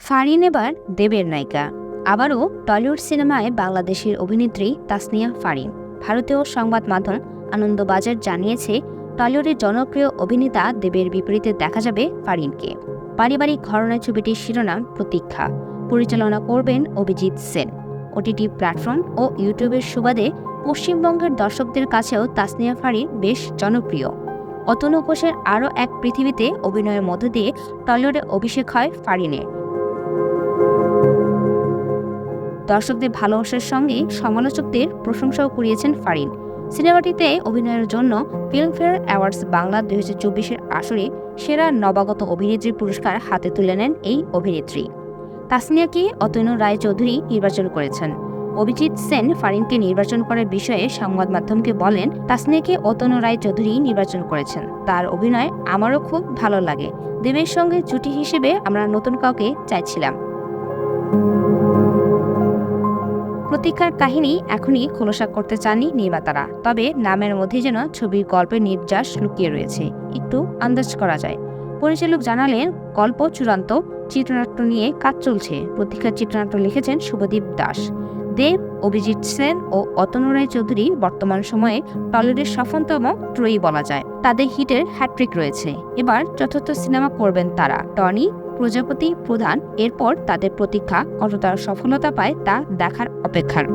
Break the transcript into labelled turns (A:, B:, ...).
A: ফারিন এবার দেবের নায়িকা। আবারও টলিউড সিনেমায় বাংলাদেশের অভিনেত্রী তাসনিয়া ফারিন। ভারতীয় সংবাদ মাধ্যম আনন্দবাজার জানিয়েছে, টলিউডের জনপ্রিয় অভিনেতা দেবের বিপরীতে দেখা যাবে ফারিনকে। পারিবারিক ঘরানা ছবিটির শিরোনাম প্রতীক্ষা। পরিচালনা করবেন অভিজিৎ সেন। ওটিটি প্ল্যাটফর্ম ও ইউটিউবের সুবাদে পশ্চিমবঙ্গের দর্শকদের কাছেও তাসনিয়া ফারিন বেশ জনপ্রিয়। অতনু ঘোষের আরও এক পৃথিবীতে অভিনয়ের মধ্য দিয়ে টলিউডে অভিষেক হয় ফারিনের। দর্শকদের ভালোবাসার সঙ্গে সমালোচকদের প্রশংসাও কুড়িয়েছেন ফারিন। সিনেমাটিতে অভিনয়ের জন্য ফিল্মফেয়ার অ্যাওয়ার্ডস বাংলা 2024-এর আসরে সেরা নবাগত অভিনেত্রীর পুরস্কার হাতে তুলে নেন এই অভিনেত্রী। তাসনিয়াকে অতনু রায়চৌধুরী নির্বাচন করেছেন। অভিজিৎ সেন ফারিনকে নির্বাচন করার বিষয়ে সংবাদ মাধ্যমকে বলেন, তাসনিয়াকে অতনু রায়চৌধুরী নির্বাচন করেছেন। তার অভিনয় আমারও খুব ভালো লাগে। দেবের সঙ্গে জুটি হিসেবে আমরা নতুন কাউকে চাইছিলাম। প্রতীক্ষার কাহিনী এখনই খোলসা করতে চাননি নির্মাতারা, তবে নামের মধ্যে যেন ছবির গল্পের নির্যাস লুকিয়ে রয়েছে, একটু আন্দাজ করা যায়। পরিচালক জানালেন, গল্প চূড়ান্ত, চিত্রনাট্য নিয়ে কাজ চলছে। প্রতীক্ষার চিত্রনাট্য লিখেছেন শুভদীপ দাস। দেব, অভিজিৎ সেন ও অতনু রায়চৌধুরী বর্তমান সময়ে টলিউডের সফলতম ত্রয়ী বলা যায়। তাদের হিটের হ্যাট্রিক রয়েছে। এবার চতুর্থ সিনেমা করবেন তারা। টনি, প্রজাপতি, প্রধান, এরপর তাদের প্রতীক্ষা কতটা সফলতা পায় তা দেখার অপেক্ষার।